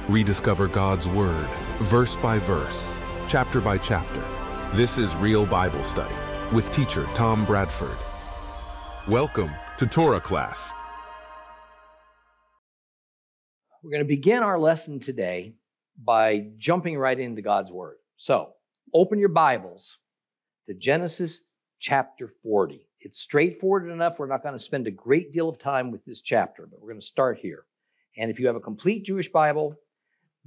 Rediscover God's Word, verse by verse, chapter by chapter. This is Real Bible Study with teacher Tom Bradford. Welcome to Torah class. We're going to begin our lesson today by jumping right into God's Word. So, open your Bibles to Genesis chapter 40. It's straightforward enough. We're not going to spend a great deal of time with this chapter, but we're going to start here. And if you have a complete Jewish Bible,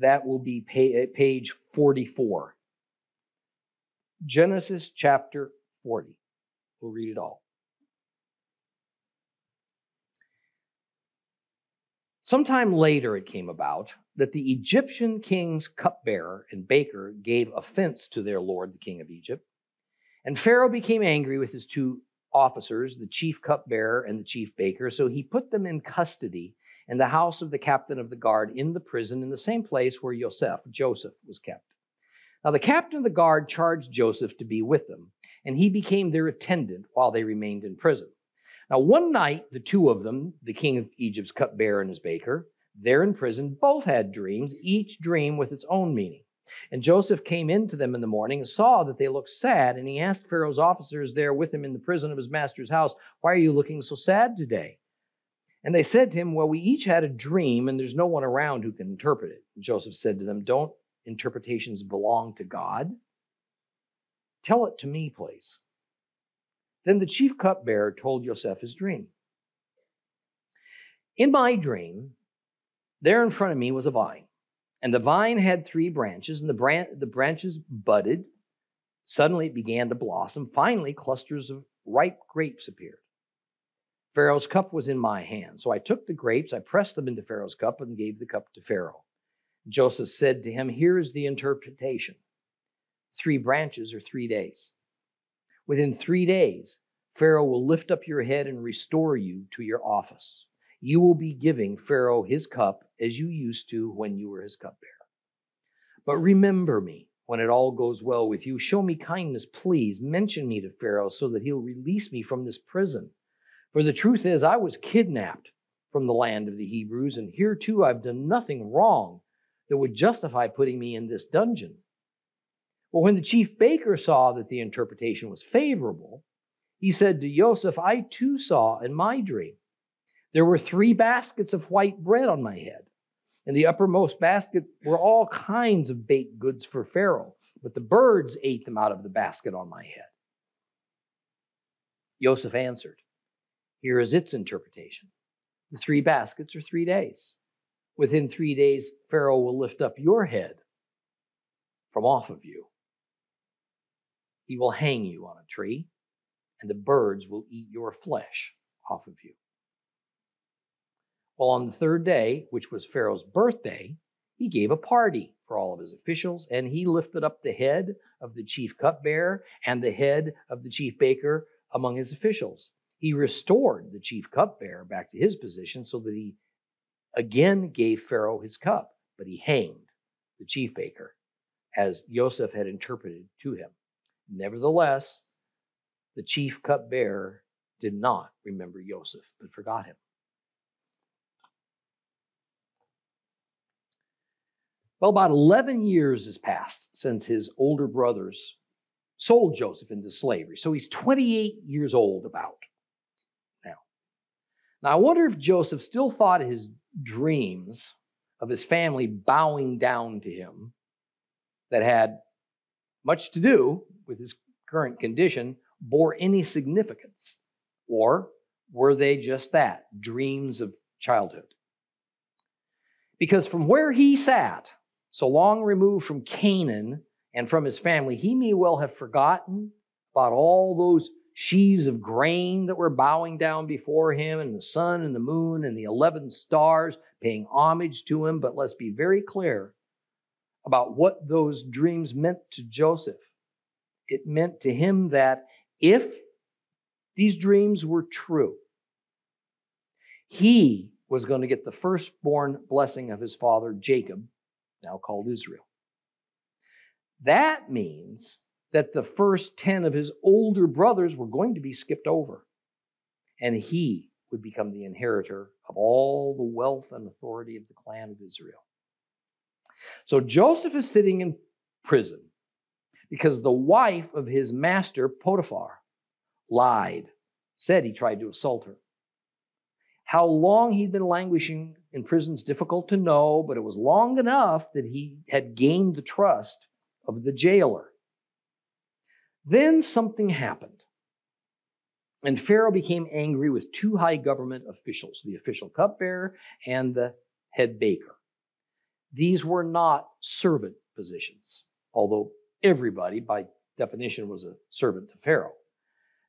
that will be page 44. Genesis chapter 40. We'll read it all. Sometime later it came about that the Egyptian king's cupbearer and baker gave offense to their lord, the king of Egypt. And Pharaoh became angry with his two officers, the chief cupbearer and the chief baker, so he put them in custody in the house of the captain of the guard in the prison in the same place where Joseph was kept. Now the captain of the guard charged Joseph to be with them, and he became their attendant while they remained in prison. Now one night, the two of them, the king of Egypt's cupbearer and his baker, there in prison, both had dreams, each dream with its own meaning. And Joseph came in to them in the morning and saw that they looked sad, and he asked Pharaoh's officers there with him in the prison of his master's house, "Why are you looking so sad today?" And they said to him, "Well, we each had a dream, and there's no one around who can interpret it." And Joseph said to them, "Don't interpretations belong to God? Tell it to me, please." Then the chief cupbearer told Joseph his dream. "In my dream, there in front of me was a vine, and the vine had 3 branches, and the branches budded. Suddenly it began to blossom. Finally, clusters of ripe grapes appeared. Pharaoh's cup was in my hand, so I took the grapes, I pressed them into Pharaoh's cup, and gave the cup to Pharaoh. Joseph said to him, 'Here is the interpretation. 3 branches are 3 days. Within 3 days, Pharaoh will lift up your head and restore you to your office. You will be giving Pharaoh his cup as you used to when you were his cupbearer. But remember me when it all goes well with you. Show me kindness, please. Mention me to Pharaoh so that he'll release me from this prison. For the truth is, I was kidnapped from the land of the Hebrews, and here too I've done nothing wrong that would justify putting me in this dungeon.' Well, when the chief baker saw that the interpretation was favorable, he said to Joseph, 'I too saw in my dream. There were 3 baskets of white bread on my head. In the uppermost basket were all kinds of baked goods for Pharaoh, but the birds ate them out of the basket on my head.' Joseph answered, 'Here is its interpretation. The 3 baskets are 3 days. Within 3 days, Pharaoh will lift up your head from off of you. He will hang you on a tree, and the birds will eat your flesh off of you.' Well, on the 3rd day, which was Pharaoh's birthday, he gave a party for all of his officials, and he lifted up the head of the chief cupbearer and the head of the chief baker among his officials. He restored the chief cupbearer back to his position so that he again gave Pharaoh his cup, but he hanged the chief baker as Joseph had interpreted to him. Nevertheless, the chief cupbearer did not remember Joseph, but forgot him." Well, about 11 years has passed since his older brothers sold Joseph into slavery. So he's 28 years old about now. Now, I wonder if Joseph still thought his dreams of his family bowing down to him that had much to do with his current condition bore any significance, or were they just that, dreams of childhood? Because from where he sat, so long removed from Canaan and from his family, he may well have forgotten about all those sheaves of grain that were bowing down before him, and the sun and the moon and the 11 stars paying homage to him. But let's be very clear about what those dreams meant to Joseph. It meant to him that if these dreams were true, he was going to get the firstborn blessing of his father Jacob, now called Israel. That means that the first 10 of his older brothers were going to be skipped over, and he would become the inheritor of all the wealth and authority of the clan of Israel. So Joseph is sitting in prison because the wife of his master, Potiphar, lied, said he tried to assault her. How long he'd been languishing in prison is difficult to know, but it was long enough that he had gained the trust of the jailer. Then something happened, and Pharaoh became angry with two high government officials, the official cupbearer and the head baker. These were not servant positions, although everybody, by definition, was a servant to Pharaoh.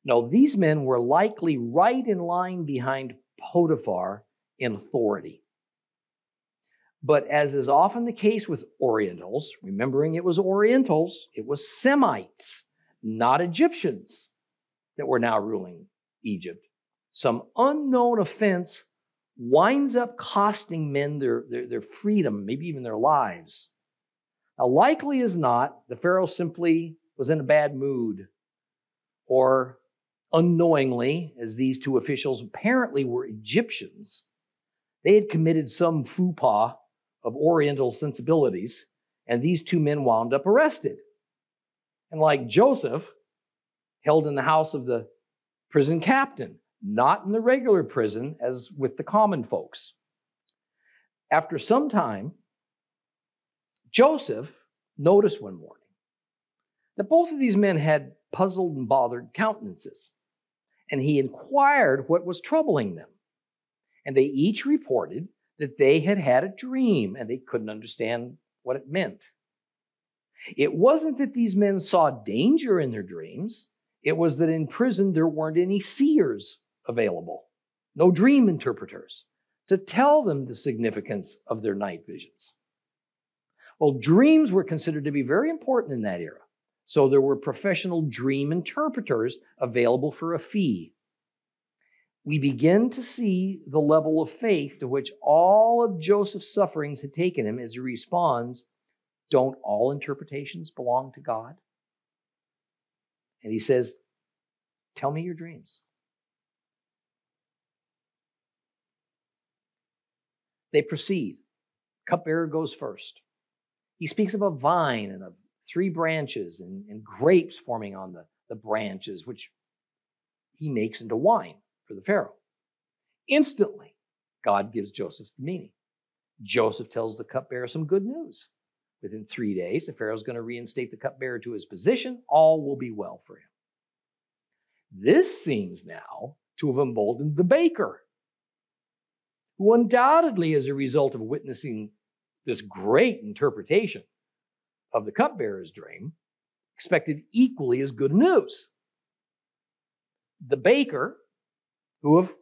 No, these men were likely right in line behind Potiphar in authority. But as is often the case with Orientals, remembering it was Orientals, it was Semites, not Egyptians, that were now ruling Egypt. Some unknown offense winds up costing men their freedom, maybe even their lives. Now, likely as not, the Pharaoh simply was in a bad mood, or unknowingly, as these two officials apparently were Egyptians, they had committed some faux pas of Oriental sensibilities, and these two men wound up arrested. And like Joseph, held in the house of the prison captain, not in the regular prison as with the common folks. After some time, Joseph noticed one morning that both of these men had puzzled and bothered countenances, and he inquired what was troubling them. And they each reported that they had had a dream, and they couldn't understand what it meant. It wasn't that these men saw danger in their dreams. It was that in prison there weren't any seers available, no dream interpreters, to tell them the significance of their night visions. Well, dreams were considered to be very important in that era, so there were professional dream interpreters available for a fee. We begin to see the level of faith to which all of Joseph's sufferings had taken him as he responds, "Don't all interpretations belong to God?" And he says, "Tell me your dreams." They proceed. Cupbearer goes first. He speaks of a vine and of 3 branches and grapes forming on the branches, which he makes into wine for the Pharaoh. Instantly, God gives Joseph the meaning. Joseph tells the cupbearer some good news. Within 3 days, the Pharaoh's going to reinstate the cupbearer to his position. All will be well for him. This seems now to have emboldened the baker, who undoubtedly, as a result of witnessing this great interpretation of the cupbearer's dream, expected equally as good news. The baker, who of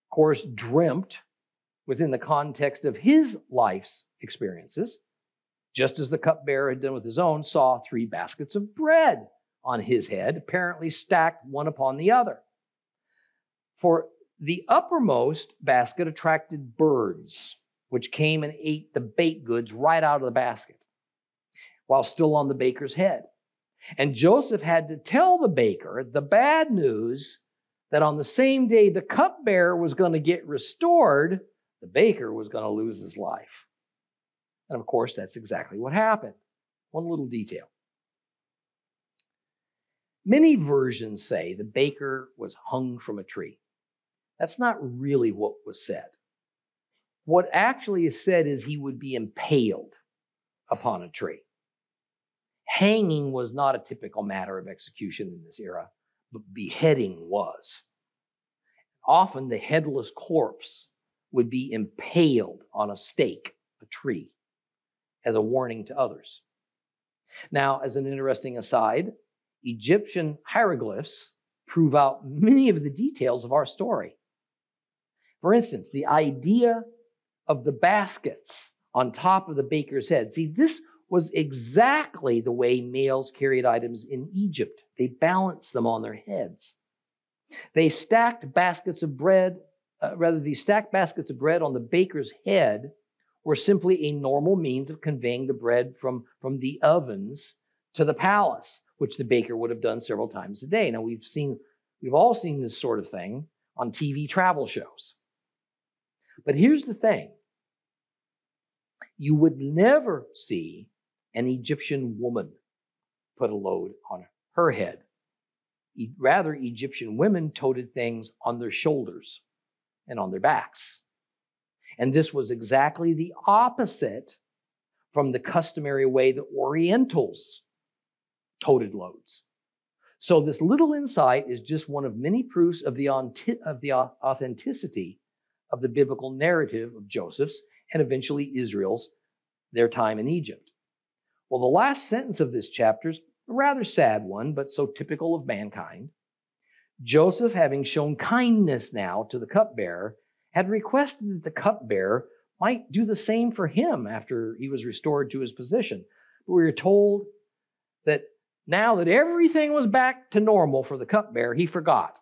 course dreamt within the context of his life's experiences, just as the cupbearer had done with his own, saw 3 baskets of bread on his head, apparently stacked one upon the other. For the uppermost basket attracted birds, which came and ate the baked goods right out of the basket, while still on the baker's head. And Joseph had to tell the baker the bad news that on the same day the cupbearer was going to get restored, the baker was going to lose his life. And of course, that's exactly what happened. One little detail. Many versions say the baker was hung from a tree. That's not really what was said. What actually is said is he would be impaled upon a tree. Hanging was not a typical matter of execution in this era, but beheading was. Often the headless corpse would be impaled on a stake, a tree, as a warning to others. Now, as an interesting aside, Egyptian hieroglyphs prove out many of the details of our story. For instance, the idea of the baskets on top of the baker's head. See, this was exactly the way males carried items in Egypt. They balanced them on their heads. These stacked baskets of bread on the baker's head were simply a normal means of conveying the bread from the ovens to the palace, which the baker would have done several times a day. Now, we've all seen this sort of thing on TV travel shows. But here's the thing. You would never see an Egyptian woman put a load on her head. Rather, Egyptian women toted things on their shoulders and on their backs. And this was exactly the opposite from the customary way the Orientals toted loads. So this little insight is just one of many proofs of the authenticity of the biblical narrative of Joseph's and eventually Israel's, their time in Egypt. Well, the last sentence of this chapter is a rather sad one, but so typical of mankind. Joseph, having shown kindness now to the cupbearer, had requested that the cupbearer might do the same for him after he was restored to his position. But we were told that now that everything was back to normal for the cupbearer, he forgot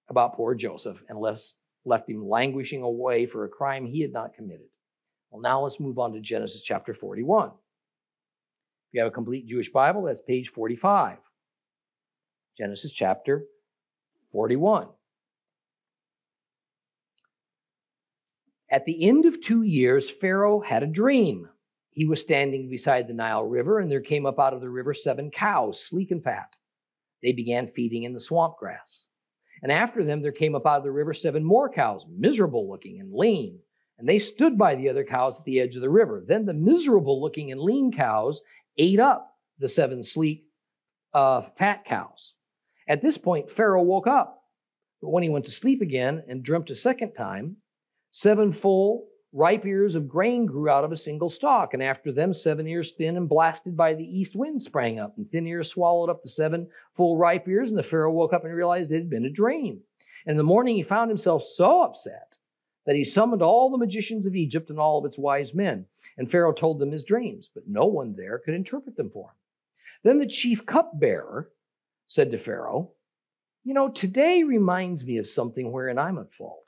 about poor Joseph and left him languishing away for a crime he had not committed. Well, now let's move on to Genesis chapter 41. If you have a complete Jewish Bible, that's page 45. Genesis chapter 41. At the end of 2 years, Pharaoh had a dream. He was standing beside the Nile River, and there came up out of the river 7 cows, sleek and fat. They began feeding in the swamp grass. And after them, there came up out of the river 7 more cows, miserable looking and lean. And they stood by the other cows at the edge of the river. Then the miserable looking and lean cows ate up the 7 sleek, fat cows. At this point, Pharaoh woke up. But when he went to sleep again and dreamt a second time, 7 full, ripe ears of grain grew out of a single stalk. And after them, 7 ears thin and blasted by the east wind sprang up. And thin ears swallowed up the 7 full, ripe ears. And the Pharaoh woke up and realized it had been a dream. And in the morning, he found himself so upset that he summoned all the magicians of Egypt and all of its wise men. And Pharaoh told them his dreams, but no one there could interpret them for him. Then the chief cupbearer said to Pharaoh, today reminds me of something wherein I'm at fault.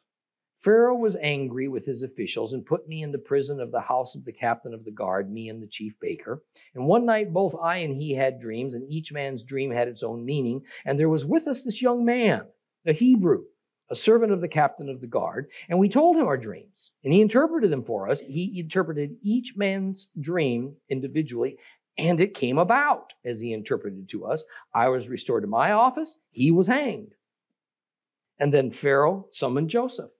Pharaoh was angry with his officials and put me in the prison of the house of the captain of the guard, me and the chief baker. And one night both I and he had dreams, and each man's dream had its own meaning. And there was with us this young man, a Hebrew, a servant of the captain of the guard, and we told him our dreams, and he interpreted them for us. He interpreted each man's dream individually, and it came about as he interpreted to us. I was restored to my office. He was hanged. And then Pharaoh summoned Joseph.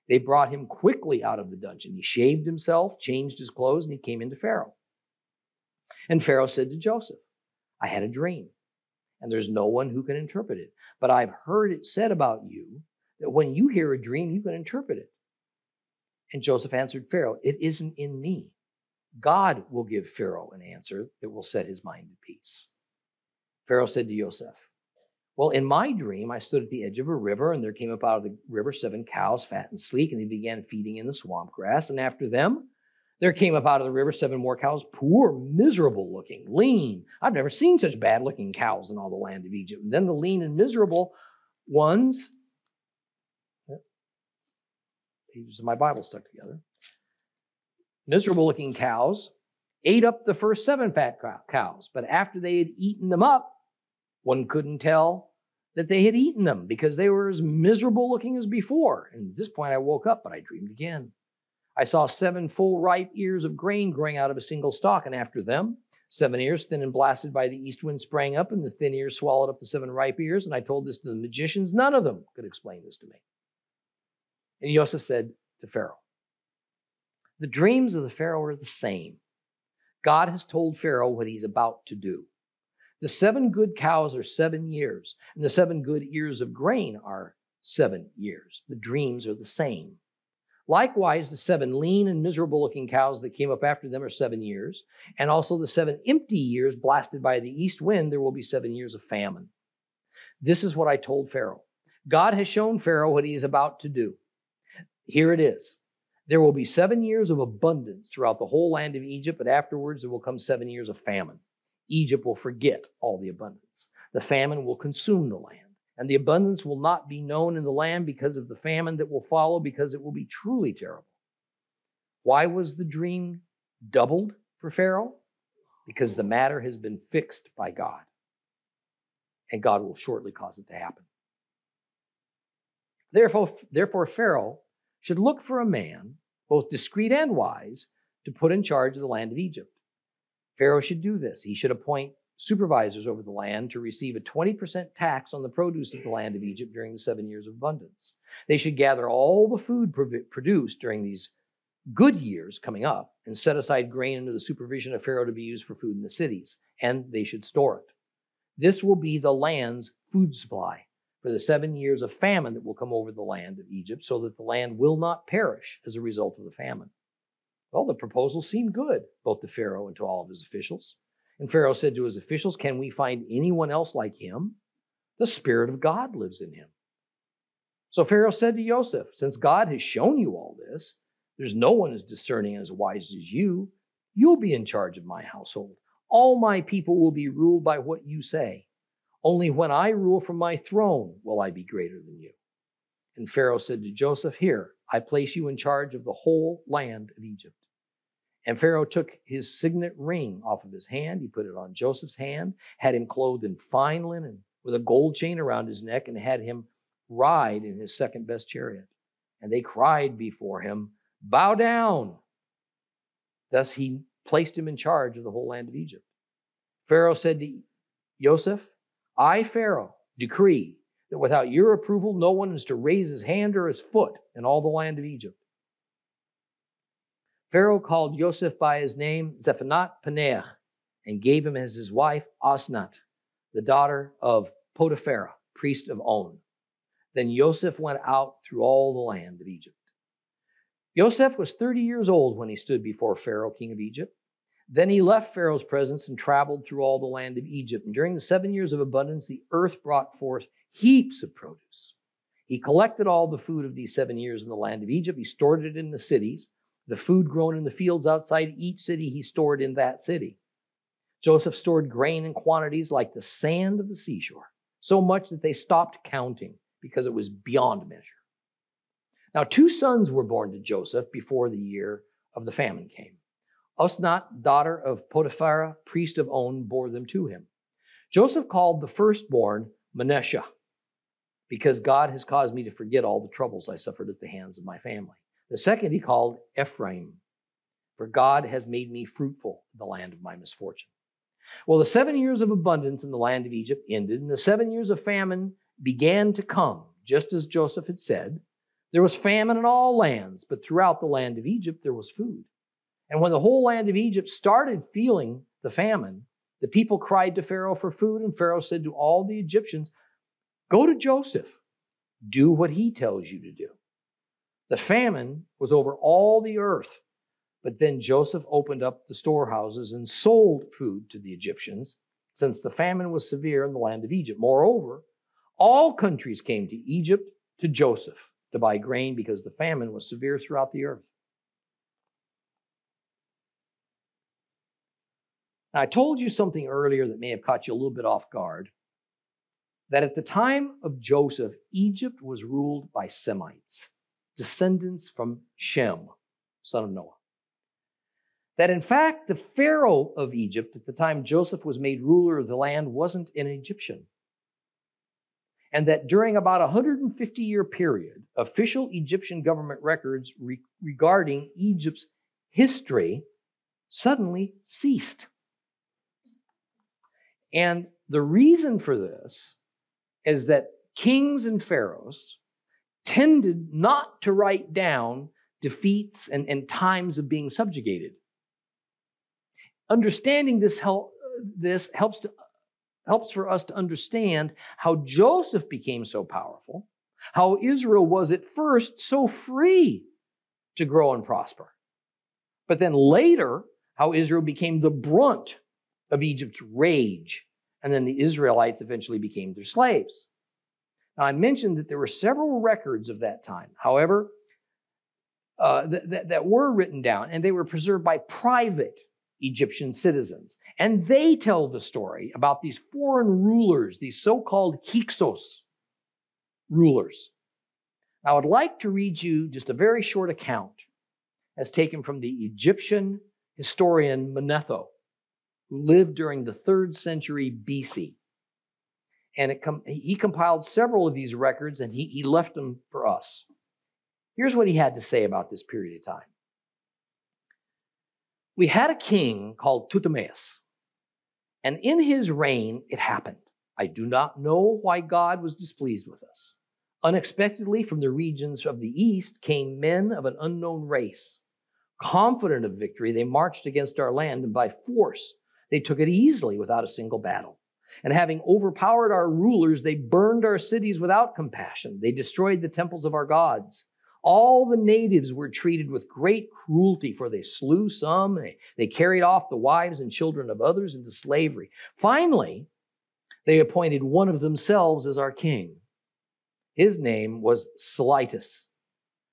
They brought him quickly out of the dungeon. He shaved himself, changed his clothes, and he came into Pharaoh. And Pharaoh said to Joseph, I had a dream, and there's no one who can interpret it. But I've heard it said about you that when you hear a dream, you can interpret it. And Joseph answered Pharaoh, it isn't in me. God will give Pharaoh an answer that will set his mind at peace. Pharaoh said to Joseph, well, in my dream, I stood at the edge of a river, and there came up out of the river 7 cows, fat and sleek, and they began feeding in the swamp grass. And after them, there came up out of the river 7 more cows, poor, miserable looking, lean. I've never seen such bad looking cows in all the land of Egypt. And then the lean and miserable ones, pages of my Bible stuck together, miserable looking cows ate up the first 7 fat cows. But after they had eaten them up, one couldn't tell that they had eaten them because they were as miserable looking as before. And at this point I woke up, but I dreamed again. I saw 7 full ripe ears of grain growing out of a single stalk, and after them, 7 ears thin and blasted by the east wind sprang up, and the thin ears swallowed up the 7 ripe ears. And I told this to the magicians. None of them could explain this to me. And Joseph said to Pharaoh, the dreams of the Pharaoh are the same. God has told Pharaoh what he's about to do. The 7 good cows are 7 years, and the 7 good ears of grain are 7 years. The dreams are the same. Likewise, the 7 lean and miserable-looking cows that came up after them are 7 years, and also the 7 empty years blasted by the east wind, there will be 7 years of famine. This is what I told Pharaoh. God has shown Pharaoh what he is about to do. Here it is. There will be 7 years of abundance throughout the whole land of Egypt, but afterwards there will come 7 years of famine. Egypt will forget all the abundance. The famine will consume the land, and the abundance will not be known in the land because of the famine that will follow, because it will be truly terrible. Why was the dream doubled for Pharaoh? Because the matter has been fixed by God, and God will shortly cause it to happen. Therefore, Pharaoh should look for a man, both discreet and wise, to put in charge of the land of Egypt. Pharaoh should do this. He should appoint supervisors over the land to receive a 20% tax on the produce of the land of Egypt during the 7 years of abundance. They should gather all the food produced during these good years coming up and set aside grain under the supervision of Pharaoh to be used for food in the cities, and they should store it. This will be the land's food supply for the 7 years of famine that will come over the land of Egypt, so that the land will not perish as a result of the famine. Well, the proposal seemed good, both to Pharaoh and to all of his officials. And Pharaoh said to his officials, "Can we find anyone else like him? The Spirit of God lives in him." So Pharaoh said to Joseph, "Since God has shown you all this, there's no one as discerning and as wise as you. You'll be in charge of my household. All my people will be ruled by what you say. Only when I rule from my throne will I be greater than you." And Pharaoh said to Joseph, "Here, I place you in charge of the whole land of Egypt." And Pharaoh took his signet ring off of his hand. He put it on Joseph's hand, had him clothed in fine linen with a gold chain around his neck, and had him ride in his second best chariot. And they cried before him, "Bow down." Thus he placed him in charge of the whole land of Egypt. Pharaoh said to Joseph, "I, Pharaoh, decree that without your approval, no one is to raise his hand or his foot in all the land of Egypt." Pharaoh called Joseph by his name Zephanath-Paneah and gave him as his wife Asnat, the daughter of Potiphar, priest of On. Then Joseph went out through all the land of Egypt. Joseph was 30 years old when he stood before Pharaoh, king of Egypt. Then he left Pharaoh's presence and traveled through all the land of Egypt. And during the 7 years of abundance, the earth brought forth heaps of produce. He collected all the food of these 7 years in the land of Egypt. He stored it in the cities. The food grown in the fields outside each city, he stored in that city. Joseph stored grain in quantities like the sand of the seashore, so much that they stopped counting because it was beyond measure. Now, 2 sons were born to Joseph before the year of the famine came. Asnat, daughter of Potiphar, priest of On, bore them to him. Joseph called the firstborn Manasseh, because God has caused me to forget all the troubles I suffered at the hands of my family. The second he called Ephraim, for God has made me fruitful in the land of my misfortune. Well, the 7 years of abundance in the land of Egypt ended, and the 7 years of famine began to come, just as Joseph had said. There was famine in all lands, but throughout the land of Egypt there was food. And when the whole land of Egypt started feeling the famine, the people cried to Pharaoh for food, and Pharaoh said to all the Egyptians, "Go to Joseph, do what he tells you to do." The famine was over all the earth, but then Joseph opened up the storehouses and sold food to the Egyptians, since the famine was severe in the land of Egypt. Moreover, all countries came to Egypt to Joseph to buy grain because the famine was severe throughout the earth. Now, I told you something earlier that may have caught you a little bit off guard, that at the time of Joseph, Egypt was ruled by Semites, descendants from Shem, son of Noah. That in fact, the Pharaoh of Egypt at the time Joseph was made ruler of the land wasn't an Egyptian. And that during about a 150-year period, official Egyptian government records regarding Egypt's history suddenly ceased. And the reason for this is that kings and pharaohs tended not to write down defeats and times of being subjugated. Understanding this helps for us to understand how Joseph became so powerful, how Israel was at first so free to grow and prosper, but then later how Israel became the brunt of Egypt's rage, and then the Israelites eventually became their slaves. Now, I mentioned that there were several records of that time, however, that were written down, and they were preserved by private Egyptian citizens. And they tell the story about these foreign rulers, these so-called Hyksos rulers. Now, I'd like to read you just a very short account as taken from the Egyptian historian Manetho, who lived during the 3rd century BC. And he compiled several of these records, and he left them for us. Here's what he had to say about this period of time. We had a king called Ptolemaeus, and in his reign it happened. I do not know why God was displeased with us. Unexpectedly, from the regions of the east came men of an unknown race. Confident of victory, they marched against our land, and by force they took it easily without a single battle. And having overpowered our rulers, they burned our cities without compassion. They destroyed the temples of our gods. All the natives were treated with great cruelty, for they slew some, they carried off the wives and children of others into slavery. Finally, they appointed one of themselves as our king. His name was Silitis,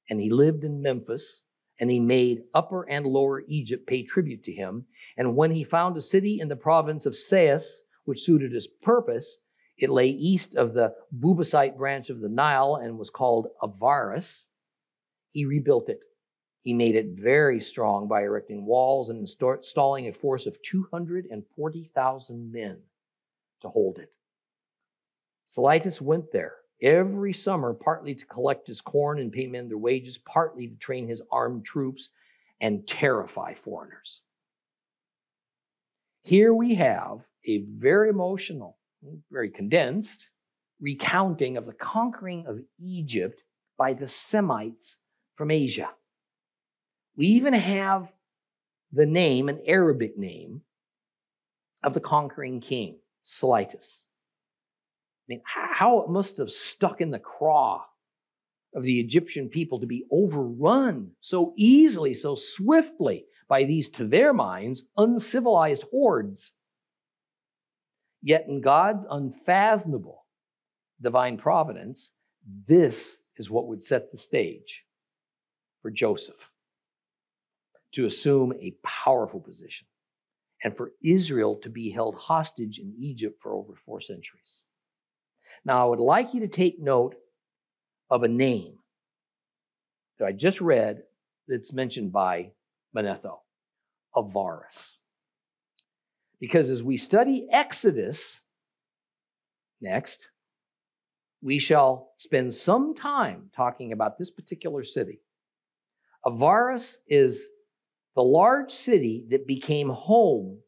and he lived in Memphis, and he made Upper and Lower Egypt pay tribute to him. And when he found a city in the province of Sais, which suited his purpose, it lay east of the Bubasite branch of the Nile and was called Avaris. He rebuilt it. He made it very strong by erecting walls and installing a force of 240,000 men to hold it. Silitis went there every summer, partly to collect his corn and pay men their wages, partly to train his armed troops and terrify foreigners. Here we have a very emotional, very condensed recounting of the conquering of Egypt by the Semites from Asia. We even have the name, an Arabic name, of the conquering king, Silitis. I mean, how it must have stuck in the craw of the Egyptian people to be overrun so easily, so swiftly by these, to their minds, uncivilized hordes. Yet in God's unfathomable divine providence, this is what would set the stage for Joseph to assume a powerful position and for Israel to be held hostage in Egypt for over 4 centuries. Now, I would like you to take note of a name that I just read that's mentioned by Manetho, Avaris. Because as we study Exodus next, we shall spend some time talking about this particular city. Avaris is the large city that became home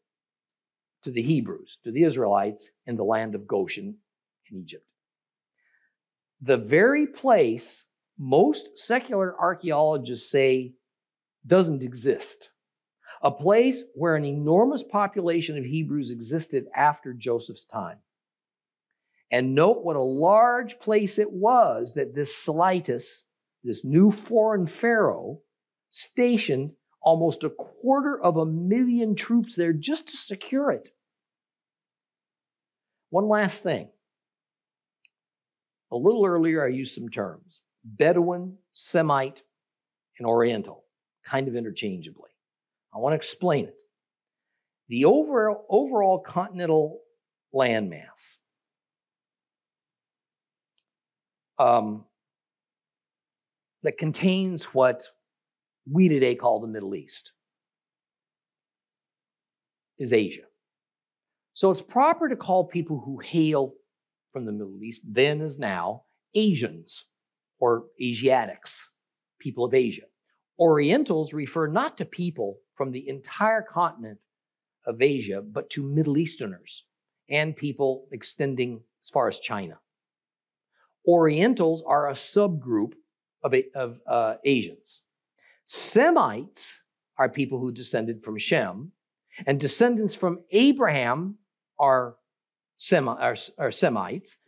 to the Hebrews, to the Israelites in the land of Goshen in Egypt. The very place most secular archaeologists say doesn't exist. A place where an enormous population of Hebrews existed after Joseph's time. And note what a large place it was that this Silitis, this new foreign pharaoh, stationed almost 250,000 troops there just to secure it. One last thing. A little earlier, I used some terms: Bedouin, Semite, and Oriental, kind of interchangeably. I want to explain it. The overall continental landmass that contains what we today call the Middle East is Asia. So it's proper to call people who hail from the Middle East, then as now, Asians or Asiatics, people of Asia. Orientals refer not to people from the entire continent of Asia, but to Middle Easterners and people extending as far as China. Orientals are a subgroup of Asians. Semites are people who descended from Shem, and descendants from Abraham are Semites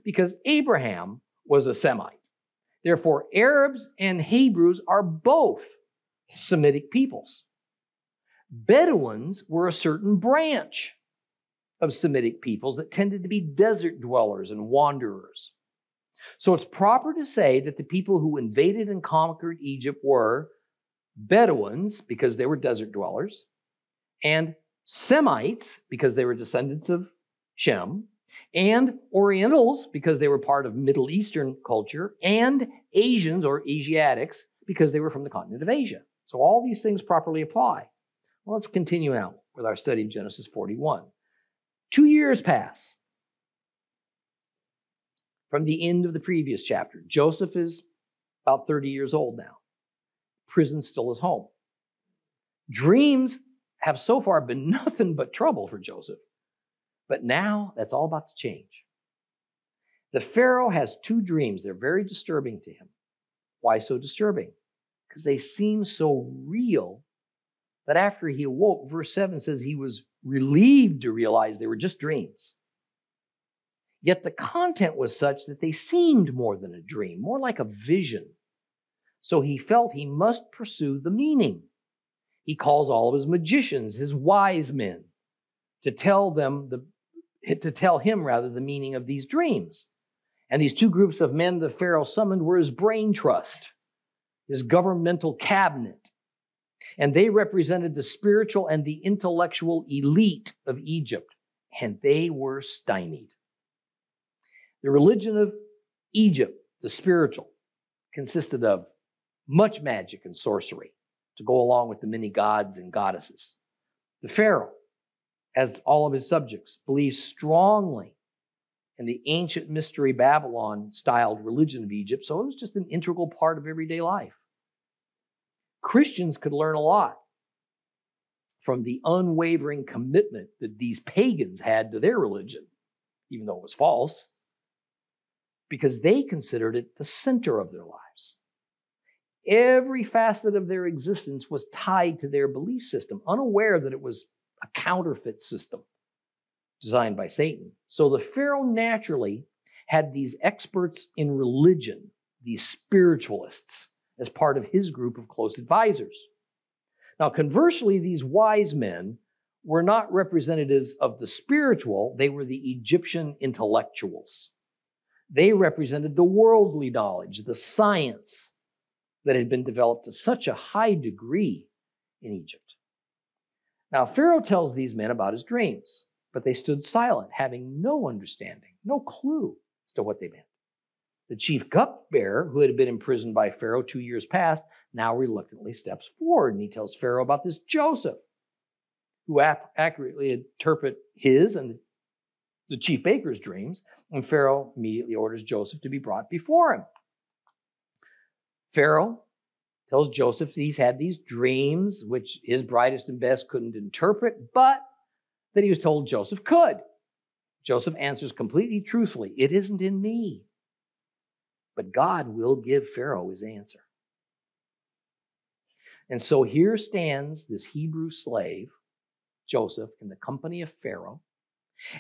because Abraham was a Semite. Therefore, Arabs and Hebrews are both Semitic peoples. Bedouins were a certain branch of Semitic peoples that tended to be desert dwellers and wanderers. So it's proper to say that the people who invaded and conquered Egypt were Bedouins because they were desert dwellers, and Semites because they were descendants of Shem, and Orientals because they were part of Middle Eastern culture, and Asians or Asiatics because they were from the continent of Asia. So all these things properly apply. Well, let's continue now with our study of Genesis 41. 2 years pass from the end of the previous chapter. Joseph is about 30 years old now. Prison still is home. Dreams have so far been nothing but trouble for Joseph. But now that's all about to change. The Pharaoh has two dreams. They're very disturbing to him. Why so disturbing? Because they seem so real that after he awoke, verse 7 says he was relieved to realize they were just dreams. Yet the content was such that they seemed more than a dream, more like a vision. So he felt he must pursue the meaning. He calls all of his magicians, his wise men, to tell him the meaning of these dreams. And these two groups of men the Pharaoh summoned were his brain trust, his governmental cabinet. And they represented the spiritual and the intellectual elite of Egypt. And they were stymied. The religion of Egypt, the spiritual, consisted of much magic and sorcery to go along with the many gods and goddesses. The Pharaoh, as all of his subjects, believed strongly in the ancient mystery Babylon-styled religion of Egypt, so it was just an integral part of everyday life. Christians could learn a lot from the unwavering commitment that these pagans had to their religion, even though it was false, because they considered it the center of their lives. Every facet of their existence was tied to their belief system, unaware that it was a counterfeit system designed by Satan. So the Pharaoh naturally had these experts in religion, these spiritualists, as part of his group of close advisors. Now, conversely, these wise men were not representatives of the spiritual, they were the Egyptian intellectuals. They represented the worldly knowledge, the science that had been developed to such a high degree in Egypt. Now, Pharaoh tells these men about his dreams, but they stood silent, having no understanding, no clue as to what they meant. The chief cupbearer, who had been imprisoned by Pharaoh 2 years past, now reluctantly steps forward, and he tells Pharaoh about this Joseph, who accurately interpret his and the chief baker's dreams, and Pharaoh immediately orders Joseph to be brought before him. Pharaoh tells Joseph he's had these dreams, which his brightest and best couldn't interpret, but that he was told Joseph could. Joseph answers completely truthfully, "It isn't in me." But God will give Pharaoh his answer. And so here stands this Hebrew slave, Joseph, in the company of Pharaoh,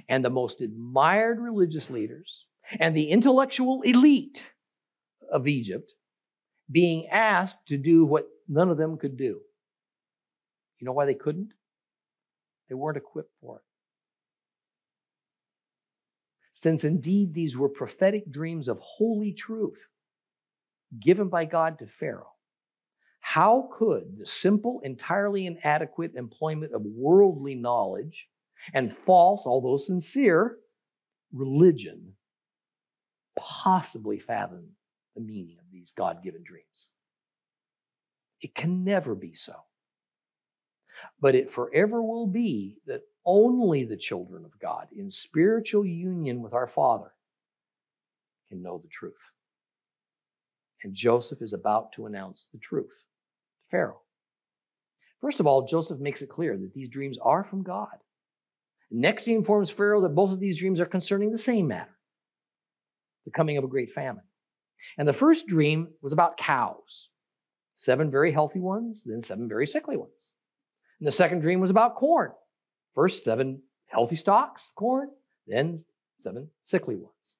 and the most admired religious leaders, and the intellectual elite of Egypt, being asked to do what none of them could do. You know why they couldn't? They weren't equipped for it. Since indeed these were prophetic dreams of holy truth given by God to Pharaoh, how could the simple, entirely inadequate employment of worldly knowledge and false, although sincere, religion possibly fathom the meaning of these God-given dreams? It can never be so. But it forever will be that only the children of God in spiritual union with our Father can know the truth. And Joseph is about to announce the truth to Pharaoh. First of all, Joseph makes it clear that these dreams are from God. Next, he informs Pharaoh that both of these dreams are concerning the same matter, the coming of a great famine. And the first dream was about cows, 7 very healthy ones, then 7 very sickly ones. And the second dream was about corn. First 7 healthy stalks of corn, then 7 sickly ones.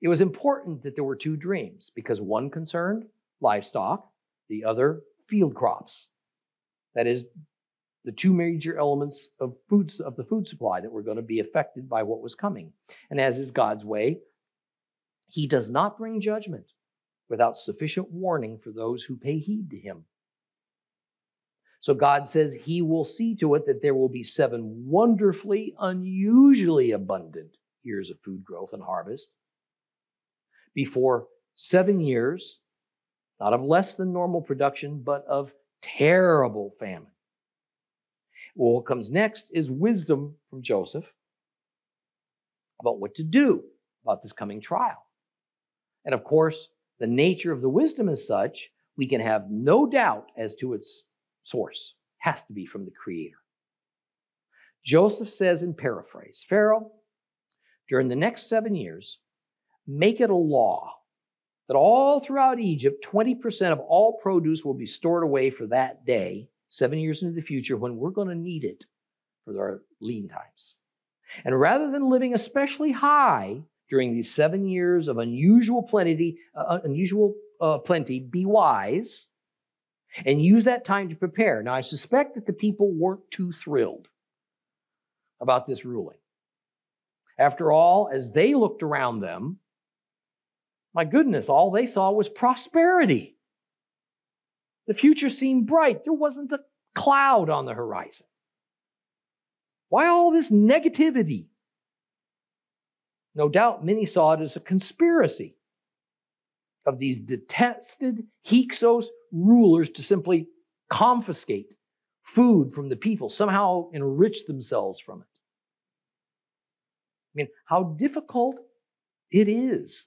It was important that there were 2 dreams because one concerned livestock, the other field crops. That is, the 2 major elements of the food supply that were going to be affected by what was coming. And as is God's way, he does not bring judgment without sufficient warning for those who pay heed to him. So God says he will see to it that there will be 7 wonderfully, unusually abundant years of food growth and harvest before 7 years, not of less than normal production, but of terrible famine. Well, what comes next is wisdom from Joseph about what to do about this coming trial. And of course, the nature of the wisdom is such, we can have no doubt as to its source. has to be from the Creator. Joseph says in paraphrase, Pharaoh, during the next 7 years, make it a law that all throughout Egypt, 20% of all produce will be stored away for that day, 7 years into the future, when we're going to need it for our lean times. And rather than living especially high during these 7 years of unusual plenty, be wise and use that time to prepare. Now, I suspect that the people weren't too thrilled about this ruling. After all, as they looked around them, my goodness, all they saw was prosperity. The future seemed bright. There wasn't a cloud on the horizon. Why all this negativity? No doubt many saw it as a conspiracy of these detested Hyksos rulers to simply confiscate food from the people, somehow enrich themselves from it. I mean, how difficult it is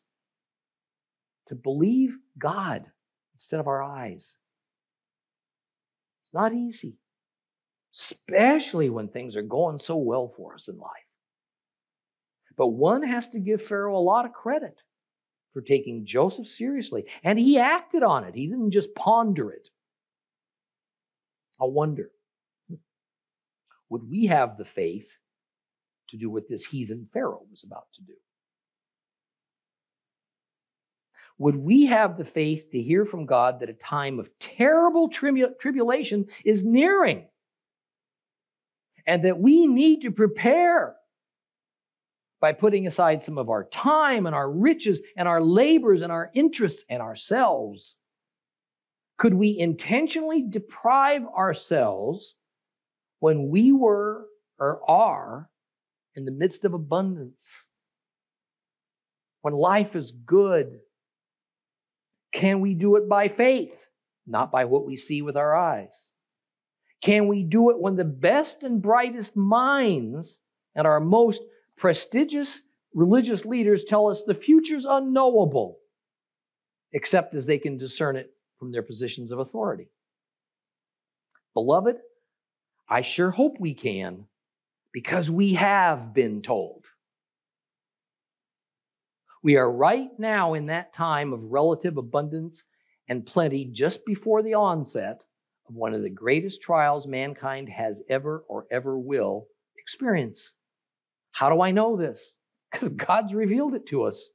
to believe God instead of our eyes. It's not easy, especially when things are going so well for us in life. But one has to give Pharaoh a lot of credit for taking Joseph seriously, and he acted on it. He didn't just ponder it. I wonder, would we have the faith to do what this heathen Pharaoh was about to do? Would we have the faith to hear from God that a time of terrible tribulation is nearing and that we need to prepare by putting aside some of our time and our riches and our labors and our interests and ourselves? Could we intentionally deprive ourselves when we were or are in the midst of abundance? When life is good? Can we do it by faith, not by what we see with our eyes? Can we do it when the best and brightest minds and our most prestigious religious leaders tell us the future's unknowable, except as they can discern it from their positions of authority? Beloved, I sure hope we can, because we have been told. We are right now in that time of relative abundance and plenty, just before the onset of one of the greatest trials mankind has ever or ever will experience. How do I know this? Because God's revealed it to us.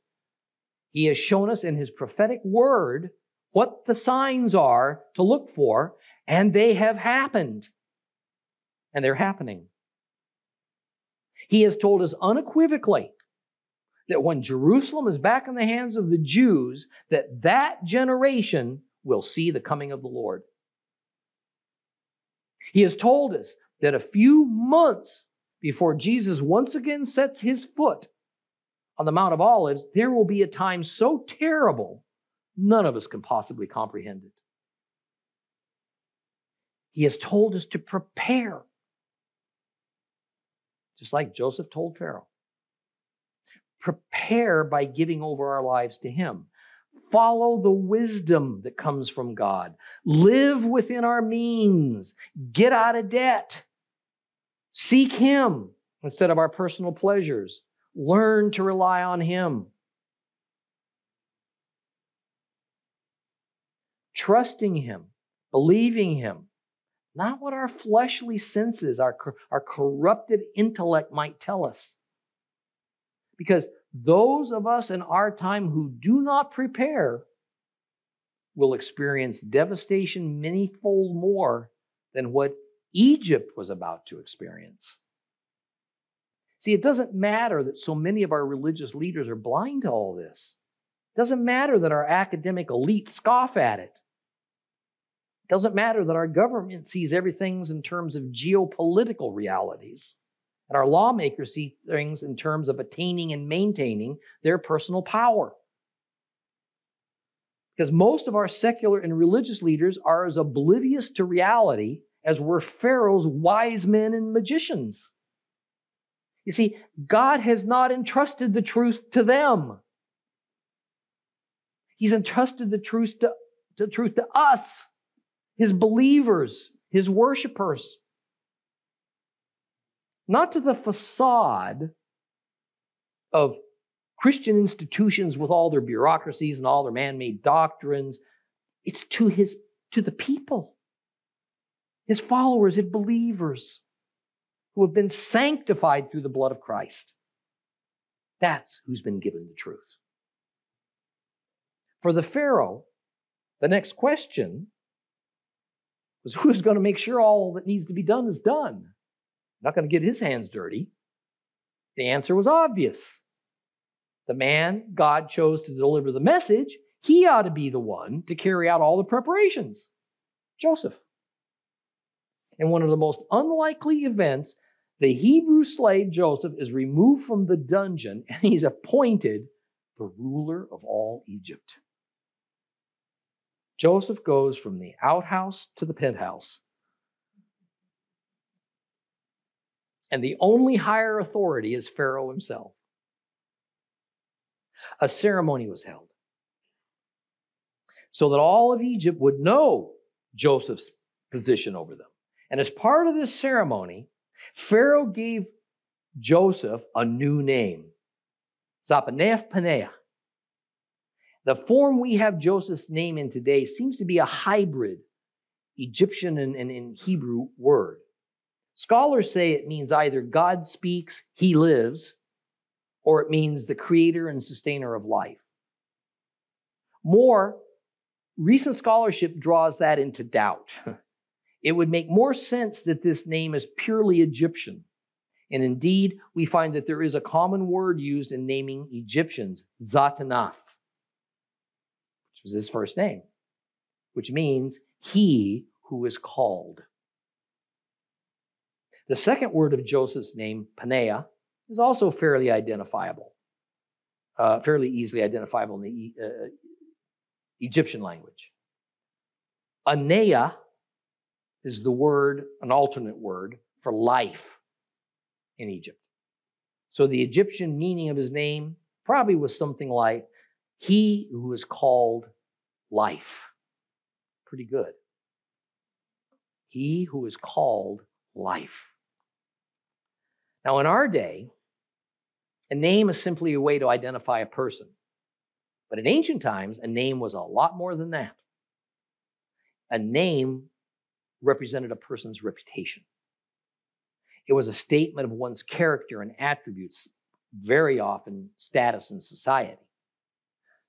He has shown us in His prophetic word what the signs are to look for, and they have happened. And they're happening. He has told us unequivocally that when Jerusalem is back in the hands of the Jews, that generation will see the coming of the Lord. He has told us that a few months before Jesus once again sets His foot on the Mount of Olives, there will be a time so terrible, none of us can possibly comprehend it. He has told us to prepare, just like Joseph told Pharaoh. Prepare by giving over our lives to Him. Follow the wisdom that comes from God. Live within our means. Get out of debt. Seek Him instead of our personal pleasures. Learn to rely on Him. Trusting Him, believing Him, not what our fleshly senses, our corrupted intellect might tell us. Because those of us in our time who do not prepare will experience devastation manyfold more than what Egypt was about to experience. See, it doesn't matter that so many of our religious leaders are blind to all this. It doesn't matter that our academic elite scoff at it. It doesn't matter that our government sees everything in terms of geopolitical realities. And our lawmakers see things in terms of attaining and maintaining their personal power. Because most of our secular and religious leaders are as oblivious to reality as were Pharaoh's wise men and magicians. You see, God has not entrusted the truth to them. He's entrusted the truth to us, His believers, his worshipers. Not to the facade of Christian institutions with all their bureaucracies and all their man-made doctrines. It's to the people, his followers, his believers who have been sanctified through the blood of Christ. That's who's been given the truth. For the Pharaoh, the next question was, who's going to make sure all that needs to be done is done? Not going to get his hands dirty. The answer was obvious. The man God chose to deliver the message, he ought to be the one to carry out all the preparations. Joseph. In one of the most unlikely events, the Hebrew slave Joseph is removed from the dungeon and he's appointed the ruler of all Egypt. Joseph goes from the outhouse to the penthouse. And the only higher authority is Pharaoh himself. A ceremony was held so that all of Egypt would know Joseph's position over them. And as part of this ceremony, Pharaoh gave Joseph a new name, Zapaneah Paneah. The form we have Joseph's name in today seems to be a hybrid Egyptian and Hebrew word. Scholars say it means either God speaks, he lives, or it means the creator and sustainer of life. More recent scholarship draws that into doubt. It would make more sense that this name is purely Egyptian. And indeed, we find that there is a common word used in naming Egyptians, Zatanaph, which was his first name, which means he who is called. The second word of Joseph's name, Paneah, is also fairly identifiable, fairly easily identifiable in the Egyptian language. Anea is the word, an alternate word for life in Egypt. So the Egyptian meaning of his name probably was something like, he who is called life. Pretty good. He who is called life. Now, in our day, a name is simply a way to identify a person. But in ancient times, a name was a lot more than that. A name represented a person's reputation. It was a statement of one's character and attributes, very often status in society.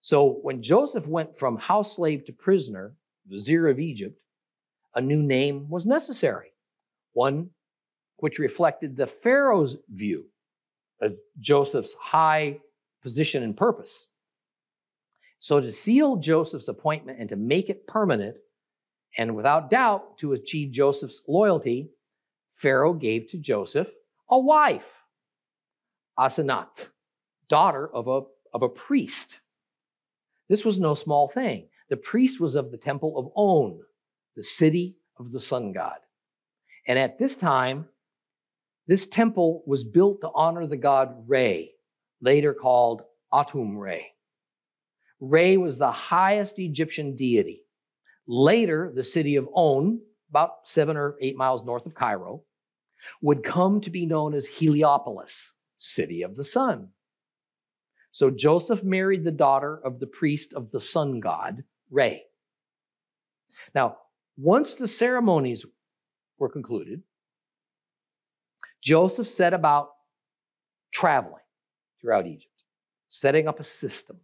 So when Joseph went from house slave to prisoner, vizier of Egypt, a new name was necessary, one which reflected the Pharaoh's view of Joseph's high position and purpose. So to seal Joseph's appointment and to make it permanent, and without doubt to achieve Joseph's loyalty, Pharaoh gave to Joseph a wife, Asenat, daughter of a priest. This was no small thing. The priest was of the temple of On, the city of the sun god. And at this time, this temple was built to honor the god Re, later called Atum Re. Re was the highest Egyptian deity. Later, the city of On, about 7 or 8 miles north of Cairo, would come to be known as Heliopolis, city of the sun. So Joseph married the daughter of the priest of the sun god, Re. Now, once the ceremonies were concluded, Joseph set about traveling throughout Egypt, setting up a system,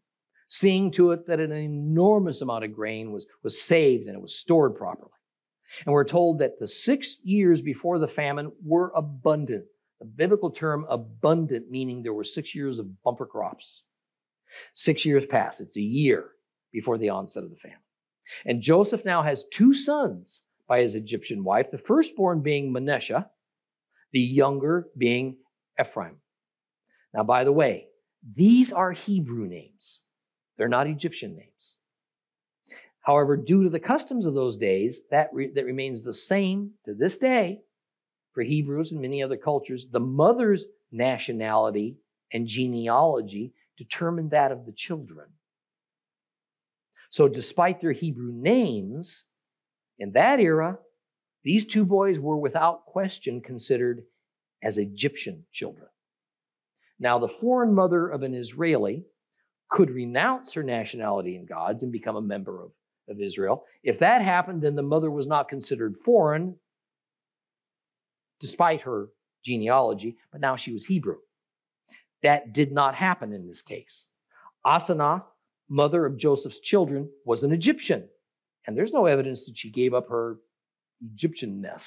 seeing to it that an enormous amount of grain was saved and it was stored properly. And we're told that the 6 years before the famine were abundant. The biblical term abundant, meaning there were 6 years of bumper crops. 6 years passed. It's a year before the onset of the famine. And Joseph now has 2 sons by his Egyptian wife, the firstborn being Manasseh, the younger being Ephraim. Now, by the way, these are Hebrew names. They're not Egyptian names. However, due to the customs of those days, that remains the same to this day for Hebrews and many other cultures. The mother's nationality and genealogy determined that of the children. So despite their Hebrew names, in that era, These two boys were without question considered as Egyptian children. Now, the foreign mother of an Israeli could renounce her nationality and gods and become a member of Israel. If that happened, then the mother was not considered foreign, despite her genealogy, but now she was Hebrew. That did not happen in this case. Asenath, mother of Joseph's children, was an Egyptian, and there's no evidence that she gave up her Egyptianness.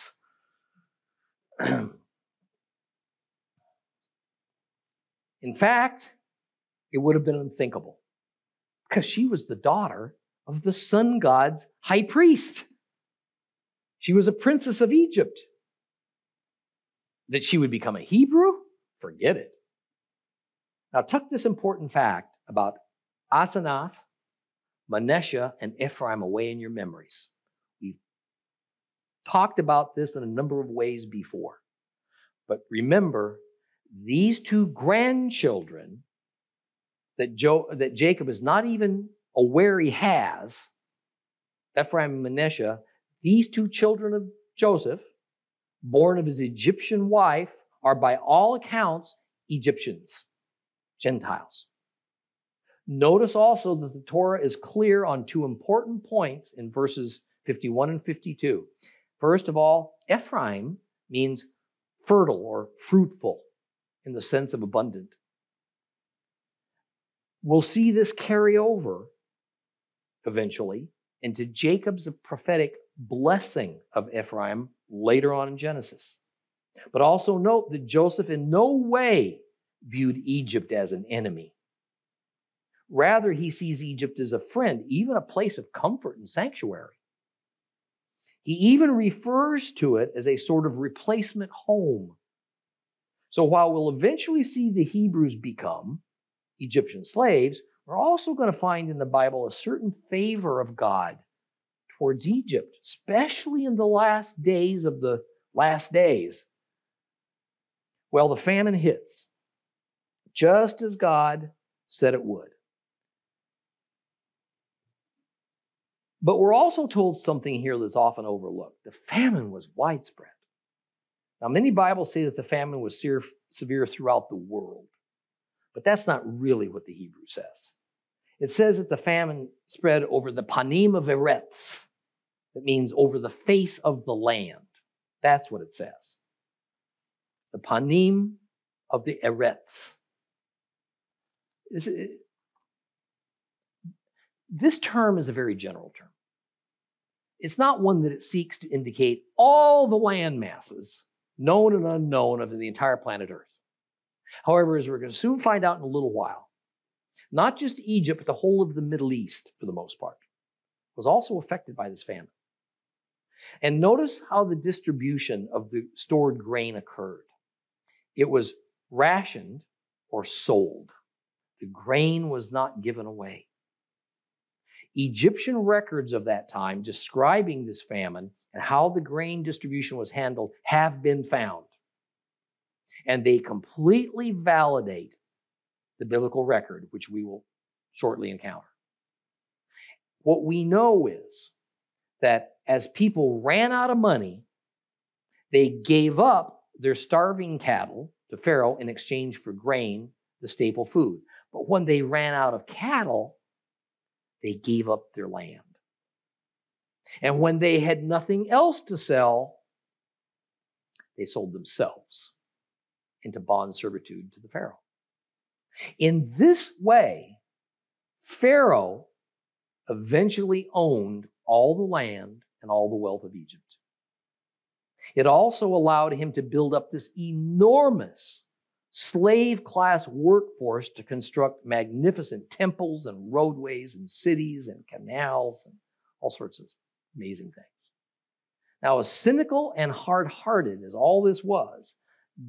In fact, it would have been unthinkable because she was the daughter of the sun god's high priest. She was a princess of Egypt. That she would become a Hebrew? Forget it. Now, tuck this important fact about Asenath, Manasseh, and Ephraim away in your memories. We've talked about this in a number of ways before. But remember, these two grandchildren that Jacob is not even aware he has, Ephraim and Manasseh, these two children of Joseph, born of his Egyptian wife, are by all accounts Egyptians, Gentiles. Notice also that the Torah is clear on two important points in verses 51 and 52. First of all, Ephraim means fertile or fruitful in the sense of abundant. We'll see this carry over eventually into Jacob's prophetic blessing of Ephraim later on in Genesis. But also note that Joseph in no way viewed Egypt as an enemy. Rather, he sees Egypt as a friend, even a place of comfort and sanctuary. He even refers to it as a sort of replacement home. So while we'll eventually see the Hebrews become Egyptian slaves, we're also going to find in the Bible a certain favor of God towards Egypt, especially in the last days of the last days. Well, the famine hits, just as God said it would. But we're also told something here that's often overlooked. The famine was widespread. Now, many Bibles say that the famine was severe throughout the world, but that's not really what the Hebrew says. It says that the famine spread over the panim of Eretz. That means over the face of the land. That's what it says. The panim of the Eretz. This term is a very general term. It's not one that it seeks to indicate all the land masses, known and unknown, of the entire planet Earth. However, as we're going to soon find out in a little while, not just Egypt, but the whole of the Middle East, for the most part, was also affected by this famine. And notice how the distribution of the stored grain occurred. It was rationed or sold. The grain was not given away. Egyptian records of that time describing this famine and how the grain distribution was handled have been found. And they completely validate the biblical record, which we will shortly encounter. What we know is that as people ran out of money, they gave up their starving cattle to Pharaoh in exchange for grain, the staple food. But when they ran out of cattle, they gave up their land. And when they had nothing else to sell, they sold themselves into bond servitude to the Pharaoh. In this way, Pharaoh eventually owned all the land and all the wealth of Egypt. It also allowed him to build up this enormous slave class workforce to construct magnificent temples and roadways and cities and canals and all sorts of amazing things. Now, as cynical and hard-hearted as all this was,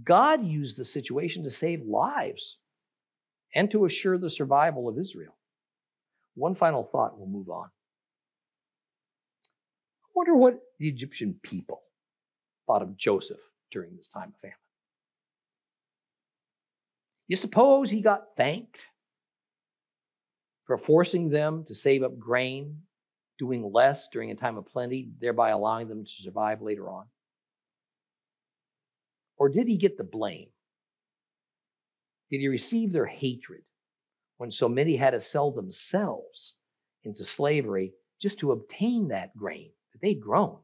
God used the situation to save lives and to assure the survival of Israel. One final thought, we'll move on. I wonder what the Egyptian people thought of Joseph during this time of famine. You suppose he got thanked for forcing them to save up grain doing less during a time of plenty, thereby allowing them to survive later on? Or did he get the blame? Did he receive their hatred when so many had to sell themselves into slavery just to obtain that grain that they'd grown?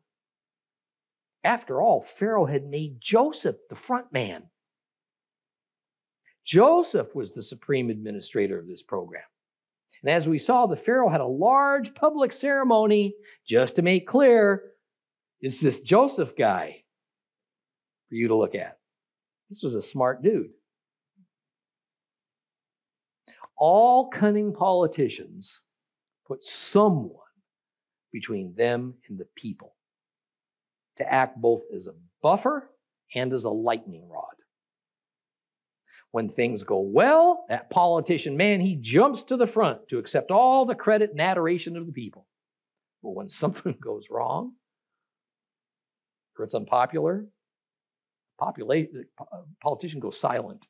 After all, Pharaoh had made Joseph the front man. Joseph was the supreme administrator of this program. And as we saw, the Pharaoh had a large public ceremony just to make clear, it's this Joseph guy for you to look at. This was a smart dude. All cunning politicians put someone between them and the people to act both as a buffer and as a lightning rod. When things go well, that politician, man, he jumps to the front to accept all the credit and adoration of the people. But when something goes wrong, or it's unpopular, politician goes silent.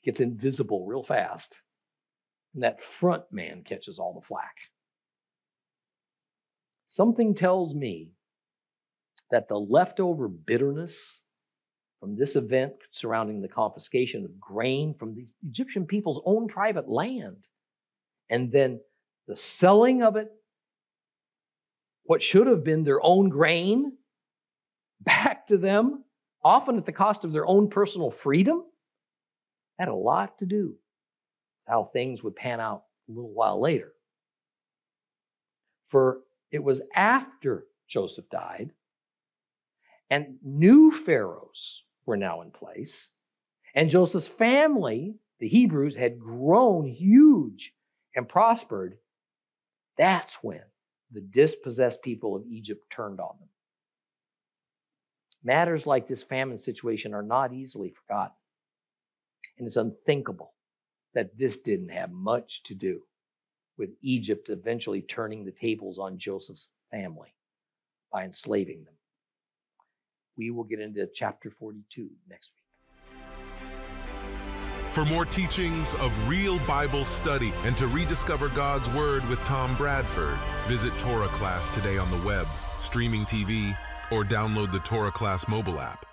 He gets invisible real fast. And that front man catches all the flack. Something tells me that the leftover bitterness from this event surrounding the confiscation of grain from the Egyptian people's own private land, and then the selling of it, what should have been their own grain, back to them, often at the cost of their own personal freedom, had a lot to do with how things would pan out a little while later. For it was after Joseph died, and new pharaohs were now in place, and Joseph's family, the Hebrews, had grown huge and prospered. That's when the dispossessed people of Egypt turned on them. Matters like this famine situation are not easily forgotten. And it's unthinkable that this didn't have much to do with Egypt eventually turning the tables on Joseph's family by enslaving them. We will get into chapter 42 next week. For more teachings of real Bible study and to rediscover God's Word with Tom Bradford, visit Torah Class today on the web, streaming TV, or download the Torah Class mobile app.